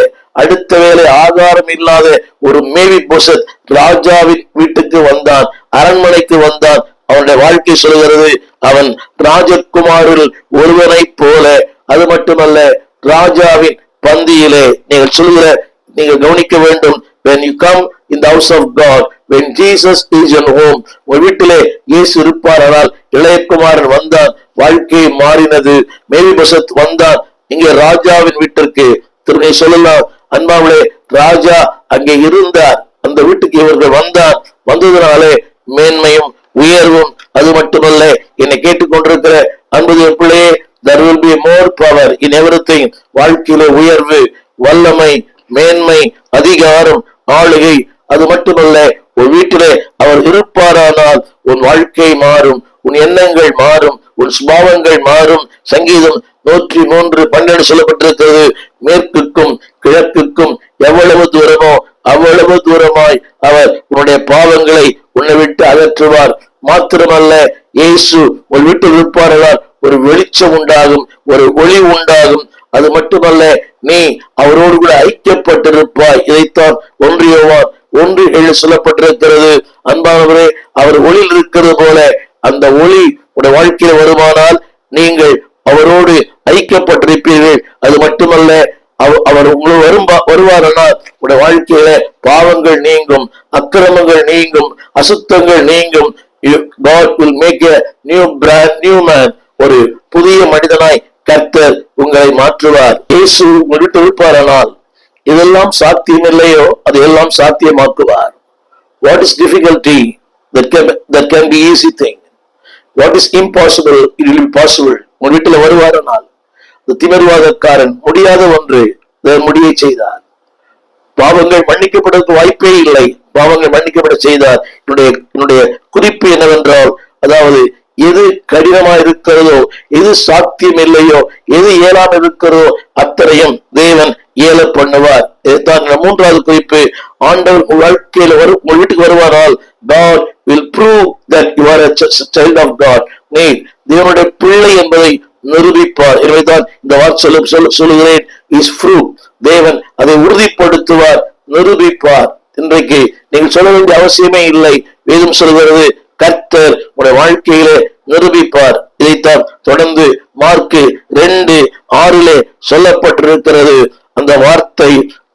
அடுத்த வேளை ஆகாரம் இல்லாத ஒரு மேவிபோசேத் ராஜாவின் வீட்டுக்கு வந்தான், அரண்மனைக்கு வந்தான். அவனுடைய வாழ்க்கை சொல்கிறது, அவன் ராஜகுமாரில் ஒருவனைப் போல. அது மட்டுமல்ல, ராஜாவின் பந்தியிலே. நீங்கள் கவனிக்க வேண்டும், when you come in the house of God, when Jesus is in home, உங்கள் வீட்டிலே இயேசு இருப்பாரானால், இளையகுமாரன் வந்தான், வாழ்க்கை மாறினது. மேவிபோசேத் வந்தான் இங்கே ராஜாவின் வீட்டிற்கு. திரும்ப சொல்லலாம் அன்பாவிலே, ராஜா அங்கே இருந்தார், அந்த வீட்டுக்கு இவர்கள் வந்ததுனாலே மேன்மையும் உயர்வும். அது மட்டுமல்ல, என்னை கேட்டுக்கொண்டிருக்கிற அன்பு பிள்ளையே, there will be more power in everything. வாழ்க்கையிலே உயர்வு, வல்லமை, மேன்மை, அதிகாரம், ஆளுகை. அது மட்டுமல்ல, உன் வீட்டிலே அவர் இருப்பாரானால் உன் வாழ்க்கை மாறும், உன் எண்ணங்கள் மாறும், உன் சுபாவங்கள் மாறும். சங்கீதம் 103:12 சொல்லப்பட்டிருக்கிறது, மேற்குக்கும் கிழக்குக்கும் எவ்வளவு தூரமோ அவ்வளவு தூரமாய் அவர் உன்னுடைய பாவங்களை உன்னை விட்டு அகற்றுவார். மாத்திரமல்ல, இயேசு உன் வீட்டில் இருப்பாரானால் ஒரு வெளிச்சம் உண்டாகும், ஒரு ஒளி உண்டாகும். அது மட்டுமல்ல, நீ அவரோடு கூட ஐக்கியப்பட்டிருப்பாய். இதைத்தான் 1 யோவான் 1:7 சொல்லப்பட்டிருக்கிறது. அன்பானவரே, அவர் ஒளியில் இருக்கிறது போல அந்த ஒளி உடைய வாழ்க்கையில் வருமானால் நீங்கள் அவரோடு ஐக்கியப்பட்டிருப்பீர்கள். அது மட்டுமல்ல, அவர் உங்களுக்கு வருவாரானால் உடைய வாழ்க்கையில பாவங்கள் நீங்கும், அக்கிரமங்கள் நீங்கும், அசுத்தங்கள் நீங்கும். God will make a new man. ஒரு புதிய மனிதனாய் கர்த்தர் உங்களை மாற்றுவார். இயேசு உங்களிட்டு இருப்பாரானால் இதெல்லாம் சாத்தியம் இல்லையோ அதையெல்லாம் சாத்தியமாக்குவார். What is difficulty? That can be easy thing. What is impossible? It will be possible. உங்கள் வீட்டுல வருவாரானால் திமிர்வாதக்காரன் முடியாத ஒன்று முடிய செய்தார். பாவங்கள் மன்னிக்கப்படுவதற்கு வாய்ப்பே இல்லை. பாவங்கள் மன்னிக்கப்பட செய்தார். என்னுடைய குறிப்பு என்னவென்றால், அதாவது எது கடினமா இருக்கிறதோ, எது சாத்தியம் இல்லையோ, எது இயலாமல் இருக்கிறதோ அத்தனையும் தேவன் இயல பண்ணுவார். இதுதான் மூன்றாவது குறிப்பு. ஆண்டவர் வாழ்க்கையில உங்கள் வீட்டுக்கு வருவாரால் God will prove that you are a child of God. நீ தேவனுடைய பிள்ளை என்பதை நிரூபிப்பார். எனவேதான் இந்த வார்த்தை சொல்லுகிறேன், இஸ் ப்ரூவ். தேவன் அதை உறுதிப்படுத்துவார், நிரூபிப்பார். இன்றைக்கு நீங்கள் சொல்ல வேண்டிய அவசியமே இல்லை. வேதம் சொல்கிறது, கர்த்தர் உடைய வாழ்க்கையிலே நிரூபிப்பார். இதைத்தான் தொடர்ந்து மார்க் 2:6 சொல்லப்பட்டிருக்கிறது. அந்த வார்த்தை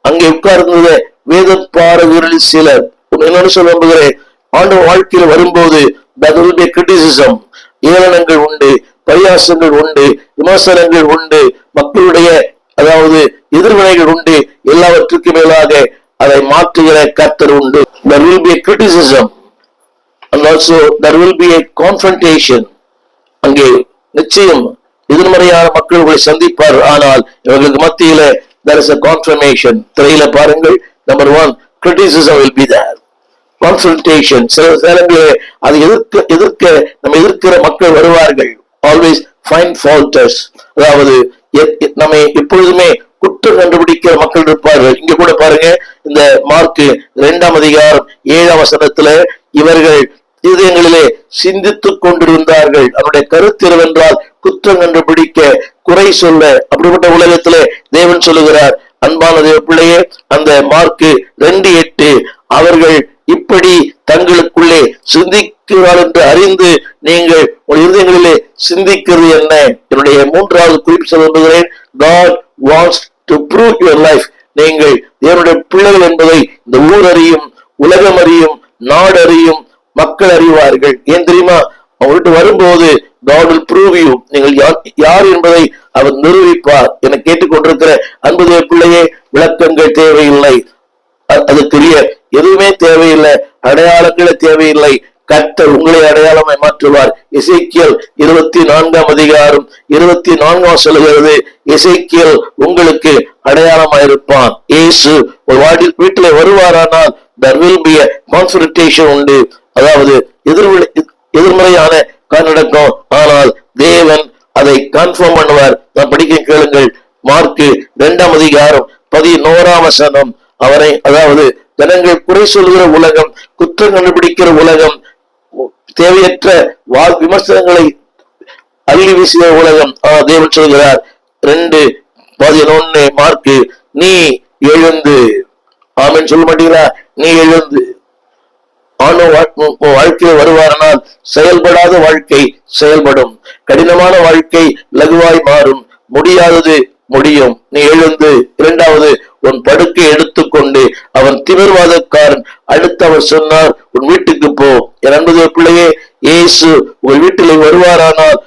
அங்கே உட்கார்ந்த வேத பாரகர்களில் சிலர், என்னன்னு சொல்ல நம்புகிறேன், ஆண்டவர் வாழ்க்கையில் வரும்போது கிரிட்டிசிசம், ஏளனங்கள் உண்டு, பரியாசங்கள் உண்டு, விமர்சனங்கள் உண்டு, மக்களுடைய அதாவது எதிர்வினைகள் உண்டு. எல்லாவற்றுக்கு மேலாக அதை மாற்றுகிற கர்த்தர் உண்டு. There will be a criticism and also there will be a confrontation. அங்கே நிச்சயம் எதிர்மறையான மக்கள் உங்களை சந்திப்பார். ஆனால் இவர்களுக்கு மத்தியில there is a confirmation. திரையில பாருங்கள், number 1, criticism will be there. confrontation, சில நேரங்களிலே அதை எதிர்க்கிற மக்கள் வருவார்கள். always find faulters, அதாவது நம்மை எப்பொழுதுமே குற்றம் கண்டுபிடிக்கிற மக்கள் இருப்பார்கள். இங்க கூட பாருங்க, இந்த மார்க் 2:7 இவர்கள் இதயங்களிலே சிந்தித்துக் கொண்டிருந்தார்கள். அவருடைய கருத்து என்னவென்றால் குற்றம் கண்டுபிடிக்க, குறை சொல்ல. அப்படிப்பட்ட உலகத்திலே தேவன் சொல்லுகிறார், அன்பான தேவ பிள்ளையே, அந்த மார்க் 2:8 அவர்கள் இப்படி தங்களுக்குள்ளே சிந்திக்கிறார்கள் என்று அறிந்து நீங்கள் உங்கள் இருதயங்களிலே சிந்திக்கிறது என்ன? என்னுடைய மூன்றாவது குறிப்பு சொல்லுகிறேன், God wants to prove your life. நீங்கள் தேவனுடைய பிள்ளைகள் என்பதை இந்த ஊர் அறியும், உலகம் அறியும், நாடு அறியும், மக்கள் அறிவார்கள். ஏன் தெரியுமா? அவர்கிட்ட வரும்போது God will prove you. நீங்கள் யார் என்பதை அவர் நிரூபிப்பார். என கேட்டுக்கொண்டிருக்கிற அன்பு தேவ பிள்ளையே, விளக்கங்கள் தேவையில்லை, அதுக்குரிய எதுவுமே தேவையில்லை, அடையாளங்களே தேவையில்லை. கர்த்தர் உங்களை அடையாளமாய் மாற்றுவார். எசேக்கியேல் 24:24 சொல்லுகிறது, எசேக்கியேல் உங்களுக்கு அடையாளமாயிருப்பான். இயேசு ஒரு வீட்டிலே வருவாரானால் there will be a confrontation உண்டு, அதாவது எதிர்மறையான நடக்கும். ஆனால் தேவன் அதை கன்ஃபார்ம் பண்ணுவார். நான் படிக்க கேளுங்கள், மார்க் 2:11 அவரை, அதாவது ஜனங்கள் குறை சொல்கிற உலகம், குற்றம் கண்டுபிடிக்கிற உலகம், தேவையற்ற விமர்சனங்களை அள்ளி வீசுகிற உலகம். தேவன் சொல்கிறார் 2:11 மார்க், நீ எழுந்து. ஆமென் சொல்ல மாட்டீங்களா? நீ எழுந்து. வாழ்க்கையில் வருவாரனால் செயல்படாத வாழ்க்கை செயல்படும், கடினமான வாழ்க்கை லகுவாய் மாறும், முடியாதது முடியும். நீ எழுந்து. 2வது, உன் படுக்கை எடுத்துக்கொண்டு. அவன் திமிர்வாதக்காரன். அடுத்து அவர் சொன்னார், உன் வீட்டுக்கு போ. என் அன்பு பிள்ளையே, இயேசு உங்கள் வீட்டில் வருவாரானால்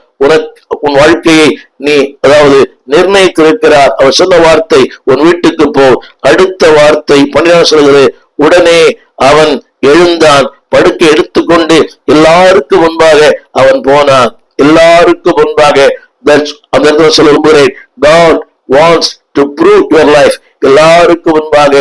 உன் வாழ்க்கையை நீ அதாவது நிர்ணயித்திருக்கிறார். அவர் சொன்ன வார்த்தை, உன் வீட்டுக்கு போ. அடுத்த வார்த்தை 12 சொல்கிறது, உடனே அவன் எழுந்தான், படுக்கை எடுத்துக்கொண்டு எல்லாருக்கும் முன்பாக அவன் போனான். எல்லாருக்கும் முன்பாக. அந்த சொல்லுகிறேன், God wants to prove your life. எல்லாருக்கும் முன்பாக.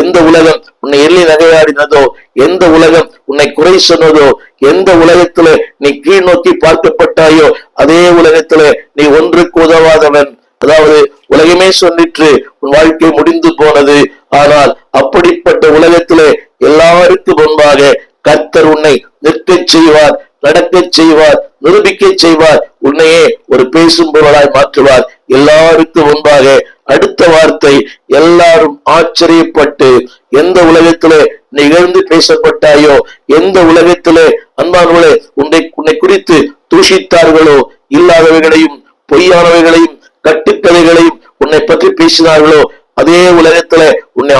எந்த உலகம் உன்னை எள்ளி நகையாடினதோ, எந்த உலகம் உன்னை குறை சொன்னதோ, எந்த உலகத்திலே நீ கீழ் நோக்கி பார்க்கப்பட்டாயோ, அதே உலகத்திலே நீ ஒன்றுக்கு உதவாதவன். அதாவது உலகமே சொல்லிற்று உன் வாழ்க்கை முடிந்து போனது. ஆனால் அப்படிப்பட்ட உலகத்திலே எல்லாருக்கும் முன்பாக கர்த்தர் உன்னை நிற்கச் செய்வார், நடக்கச் செய்வார், நிரூபிக்க செய்வார். உன்னையே ஒரு பேசும் பொருளாய் மாற்றுவார் எல்லாருக்கும் முன்பாக. அடுத்த வார்த்தை, எல்லாரும் ஆச்சரியப்பட்டு. எந்த உலகத்திலே நிகழ்ந்து பேசப்பட்டாயோ, எந்த உலகத்திலே அன்பானவர்களே உன்னை குறித்து தூஷித்தார்களோ, இல்லாதவைகளையும் பொய்யானவைகளையும் கட்டுக்கதைகளையும் உன்னை பற்றி பேசினார்களோ, அதே உலகத்துல உன்னை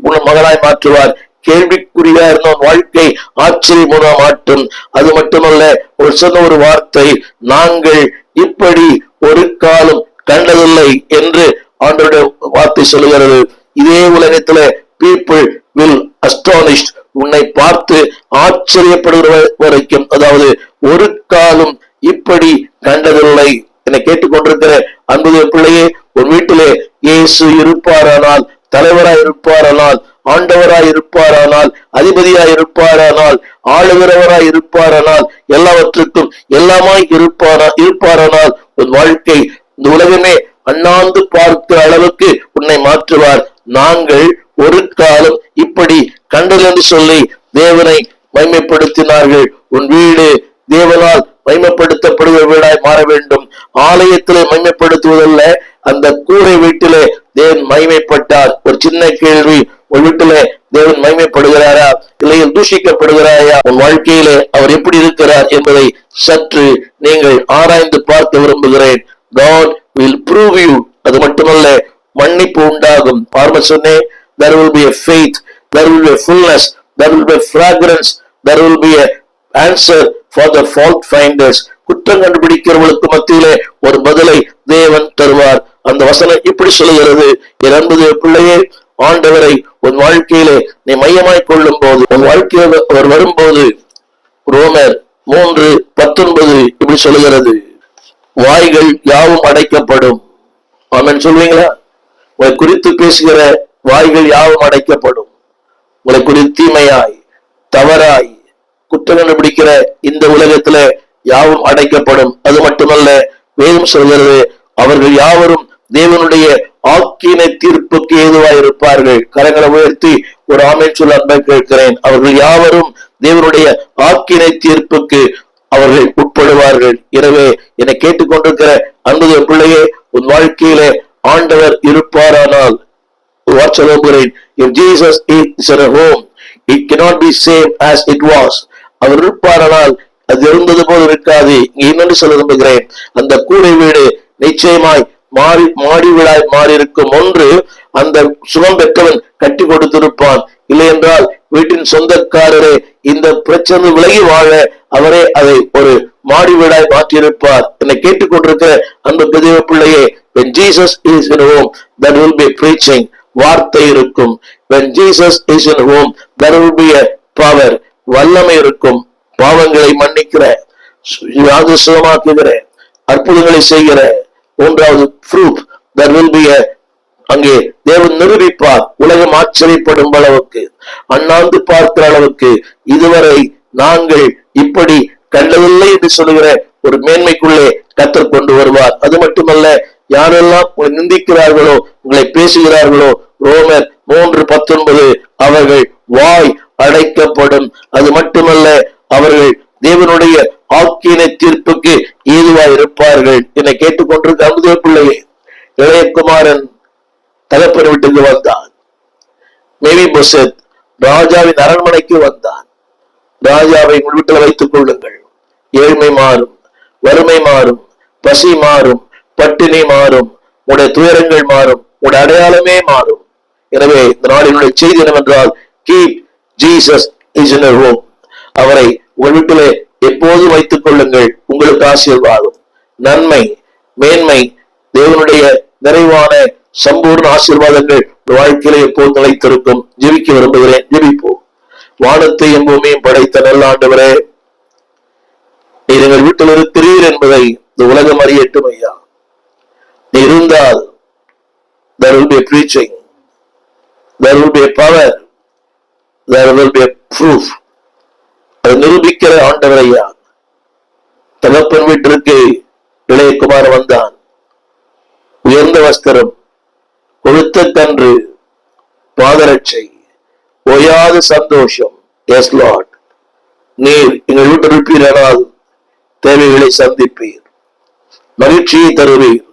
உன் மகனாய் மாற்றுவார். கேள்விக்குறியா இருந்த வாழ்க்கை ஆச்சரியமாக மாற்றும். அது மட்டுமல்ல, ஒரு சொன்ன ஒரு வார்த்தை, நாங்கள் இப்படி ஒரு காலம் கண்டதில்லை என்று ஆண்டவருடைய வார்த்தை சொல்லுகிறது. இதே உலகத்துல people will astonished, உன்னை பார்த்து ஆச்சரியப்படுகிற வரைக்கும், அதாவது ஒரு காலம் இப்படி கண்டதில்லை. என்னை கேட்டுக்கொண்டிருக்கிற அன்பு அன்புடைய பிள்ளையே, உன் வீட்டிலே இயேசு இருப்பாரானால், தலைவராய் இருப்பாரானால், ஆண்டவராய் இருப்பாரானால், அதிபதியாய் இருப்பாரானால், ஆளுகிறவராய் இருப்பாரானால், எல்லாவற்றுக்கும் எல்லாமாய் இருப்பாரானால் உன் வாழ்க்கை இந்த உலகமே அண்ணாந்து பார்க்கிற அளவுக்கு உன்னை மாற்றுவார். நாங்கள் ஒரு காலம் இப்படி கண்டல் என்று சொல்லி தேவனை மைமைப்படுத்தினார்கள். உன் வீடு தேவனால் மைமைப்படுத்தப்படுகிற வீடாய் மாற வேண்டும். ஆலயத்திலே மைமைப்படுத்துவதல்ல, அந்த கூரை வீட்டிலே தேவன் மைமைப்பட்டார். ஒரு சின்ன கேள்வி, உன் வீட்டிலே தேவன் மைமைப்படுகிறாரா, இல்லையில் தூஷிக்கப்படுகிறாரா? உன் வாழ்க்கையிலே அவர் எப்படி இருக்கிறார் என்பதை சற்று நீங்கள் ஆராய்ந்து பார்க்க விரும்புகிறேன். God will prove you. அது மட்டுமல்ல, மன்னிப்பு உண்டாகும். பார்ம சொன்னேன், there will be a faith, there will be a fullness, there will be a fragrance, there will be a answer for the fault finders. குற்றம் கண்டுபிடிக்கிறவர்களுக்கு மத்தியிலே ஒரு பதிலை தேவன் தருவார். அந்த வசனம் இப்படி சொல்லுகிறது, என் அன்பு பிள்ளையே, ஆண்டவரை உன் வாழ்க்கையிலே நீ மையமாய் கொள்ளும் போது, உன் வாழ்க்கையில் அவர் வரும்போது, ரோமர் 3:19 இப்படி சொல்லுகிறது, வாய்கள் யாவும் அடைக்கப்படும். ஆமென் சொல்வீங்களா? உங்களை குறித்து பேசுகிற வாய்கள் யாவும் அடைக்கப்படும். உங்களை குறித்து தீமையாய் தவறாய் குற்றம் கண்டுபிடிக்கிற இந்த உலகத்துல யாவும் அடைக்கப்படும். அது மட்டுமல்ல, வேதம் சொல்கிறது, அவர்கள் யாவரும் தேவனுடைய ஆக்கினை தீர்ப்புக்கு ஏதுவாய் இருப்பார்கள். கரங்களை உயர்த்தி ஒரு ஆமென் சொல்ல அன்பை கேட்கிறேன். அவர்கள் யாவரும் தேவனுடைய ஆக்கினை தீர்ப்புக்கு அவர்கள் உட்படுவார்கள். எனவே என்னை கேட்டுக்கொண்டிருக்கிற அன்புடைய பிள்ளையே, உன் வாழ்க்கையிலே ஆண்டவர் இருப்பாரானால், சொல்லுகிறேன், if Jesus is in a home, it cannot be same as it was. அவர் இருப்பாரானால் அது இருந்தது போல் இருக்காது. இன்னொன்று சொல்ல விரும்புகிறேன், அந்த கூரை வீடு நிச்சயமாய் மாடி வீடாய் மாறி இருக்கும். ஒன்று, அந்த சுகம் பெற்றவன் கட்டி கொடுத்திருப்பான். இல்லை என்றால் வீட்டின் சொந்தக்காரரே இந்த பிரச்சனை விலகி வாழ அவரே அதை ஒரு மாடி வீடாய் மாற்றியிருப்பார். என்னை கேட்டுக்கொண்டிருக்கிற அந்த பெரிய பிள்ளையே, when Jesus is in home, there will be preaching. வார்த்தை இருக்கும். when Jesus is in home, there will be a power. வல்லமை இருக்கும். பாவங்களை மன்னிக்கிற, சுகமாக்குகிற, அற்புதங்களை செய்கிற. மூன்றாவது fruit, there will be a, அங்கே தேவன் நிரூபிப்பார். உலகம் ஆச்சரியப்படும் அளவுக்கு, அண்ணாந்து பார்க்கிற அளவுக்கு, இதுவரை நாங்கள் இப்படி கண்டதில்லை என்று சொல்லுகிற ஒரு மேன்மைக்குள்ளே கர்த்தர் கொண்டு வருவார். அது மட்டுமல்ல, யாரெல்லாம் உங்களை நிந்திக்கிறார்களோ, உங்களை பேசுகிறார்களோ, ரோமர் 3:19, அவர்கள் வாய் அடைக்கப்படும். அது மட்டுமல்ல, அவர்கள் தேவனுடைய ஆக்கினை தீர்ப்புக்கு ஏதுவாய் இருப்பார்கள். என்னை கேட்டுக்கொண்டிருக்க அன்புடைய பிள்ளையே, இளையகுமாரன் தகப்பன் வீட்டுக்கு வந்தான். மேவிபோசேத் ராஜாவின் அரண்மனைக்கு வந்தான். ராஜாவை உங்கள் வீட்டில் வைத்துக் கொள்ளுங்கள். ஏழ்மை மாறும், வறுமை மாறும், பசி மாறும், பட்டினி மாறும், உடைய துயரங்கள் மாறும், உடைய அடையாளமே மாறும். எனவே இந்த நாளினுடைய செய்தி என்னவென்றால், keep Jesus is in your home. அவரை உங்கள் வீட்டிலே எப்போது வைத்துக் கொள்ளுங்கள். உங்களுக்கு ஆசீர்வாதம், நன்மை, மேன்மை, தேவனுடைய நிறைவான சம்பூர்ண ஆசீர்வாதங்கள் வாழ்க்கையிலே எப்போது நிலைத்திருக்கும். ஜெபிக்க விரும்புகிறேன். ஜெபிப்போம். வானத்தையும் பூமியும் படைத்த நல்ல ஆண்டவரே, நீர் எங்கள் வீட்டில் இருக்கிறீர் என்பதை இந்த உலகம் அறியட்டும் ஐயா. நீ இருந்தால் there will be a preaching, there will be a power, there will be a proof. அதை நிரூபிக்கிற ஆண்டவர் ஐயா. தகப்பன் வீட்டிற்கு இளையகுமார் வந்தான். உயர்ந்த வஸ்திரம், கொழுத்த கன்று, பாதரட்சை, ஓயாத சந்தோஷம். எஸ் லார்ட், நீர் எங்கள் வீட்டில் இருப்பீரானால் தேவைகளை சந்திப்பீர், மகிழ்ச்சியை தருவீர்.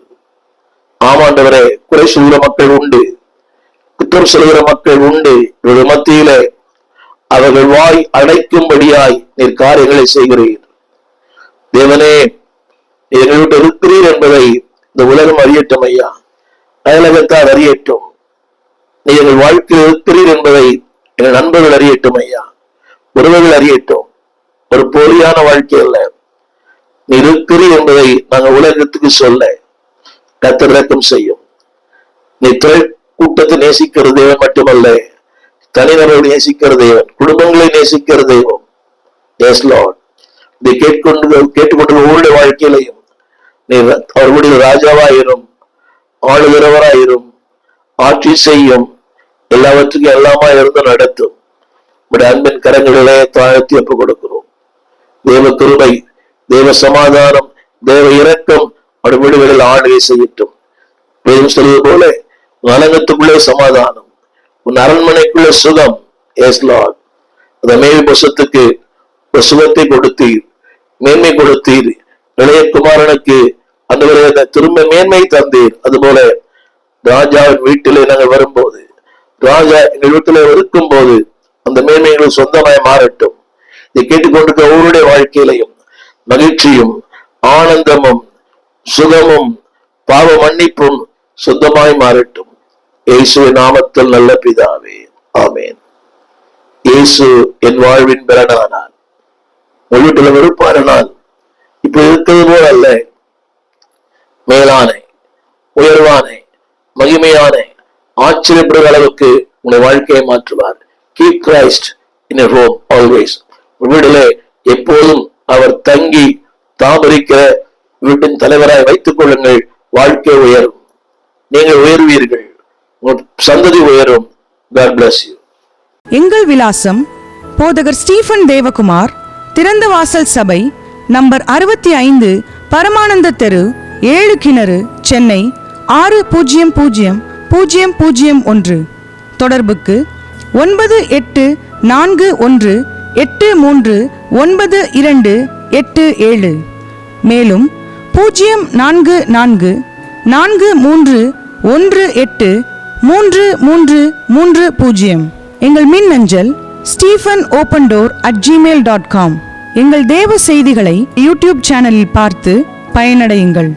ஆமாண்டவரே, குறை சொல்கிற மக்கள் உண்டு, குற்றம் சொல்கிற மக்கள் உண்டு. இவர்கள் மத்தியிலே அவர்கள் வாய் அடைக்கும்படியாய் நீர் காரியங்களை செய்கிறீர். தேவனே, எங்கள் வீட்டில் இருக்கிறீர் என்பதை இந்த உலகம் அறியட்டும் ஐயா. அயலகத்தார் அறியட்டும். நீ எங்கள் வாழ்க்கையில் இருக்கிறீர் என்பதை எங்கள் நண்பர்கள் அறியட்டும் ஐயா. உறவுகள் அறியட்டும். ஒரு போலியான வாழ்க்கை அல்ல, நீ இருக்கிறீர் என்பதை நாங்கள் உலகத்துக்கு சொல்ல கர்த்தர் இரக்கம் செய்யும். நீ கூட்டத்தை நேசிக்கிற தேவன் மட்டுமல்ல, தனிநபர்களை நேசிக்கிற தேவன், குடும்பங்களை நேசிக்கிற தெய்வம். எஸ் லார்ட், இதை கேட்டுக்கொண்டு ஒவ்வொரு வாழ்க்கையிலையும் நீ அவர்களுடைய ராஜாவாயிரும், ஆளுகிறவராயிரும், ஆட்சி செய்யும், எல்லாவற்றுக்கும் எல்லாமா இருந்து நடத்தும். அன்பின் கரங்களிலே தாழ்த்தி ஒப்பு கொடுக்கிறோம். தேவ கிருபை, தேவ சமாதானம், தேவ இரக்கம் அவருடைய வீடுகளில் ஆளுகை செய்யட்டும். வேதம் சொல்வது போல நலங்கத்துக்குள்ளே சமாதானம், உன் அரண்மனைக்குள்ள சுகம். எஸ் லார்ட், அந்த மேவி புசத்துக்கு ஒரு சுகத்தை கொடுத்தீர், மேன்மை கொடுத்தீர். இளைய குமாரனுக்கு அந்த திரும்ப மேன்மை தந்தீர். அதுபோல ராஜாவின் வீட்டிலே நாங்கள் வரும்போது, ராஜா எங்கள் வீட்டிலே இருக்கும் போது அந்த மேன்மைகள் சொந்தமாய் மாறட்டும். இதை கேட்டுக்கொண்டிருக்க ஒவ்வொருடைய வாழ்க்கையிலையும் மகிழ்ச்சியும் ஆனந்தமும் சுகமும் பாவ மன்னிப்பும் சொந்தமாய் மாறட்டும். இயேசுவின் நாமத்தில் நல்ல பிதாவே, ஆமேன். இயேசு என் வாழ்வின் பலனானார். உங்கள் வீட்டில் வெறுப்பானால் இப்ப இருக்கிறது போல அல்ல, மேலான உயர்வான மகிமையான ஆச்சரியப்படுகிற அளவுக்கு உங்களுடைய வாழ்க்கையை மாற்றுவார். Keep Christ in your home always. வீட்டிலே எப்போதும் அவர் தங்கி தாபரிக்கிற வீட்டின் தலைவராய் வைத்துக் கொள்ளுங்கள். வாழ்க்கை உயரும், நீங்கள் உயர்வீர்கள், சந்ததி உயரும். God bless you. எங்கள் விலாசம் போதகர் ஸ்டீபன் தேவகுமார், திறந்த வாசல் சபை, நம்பர் 65, பரமானந்த தெரு, 7 கிணறு, சென்னை 600001. தொடர்புக்கு 9841839287. மேலும் 0443183330. எங்கள் மின்னஞ்சல் stephen.opendoor@gmail.com. எங்கள் தேவ செய்திகளை யூடியூப் சேனலில் பார்த்து பயனடையுங்கள்.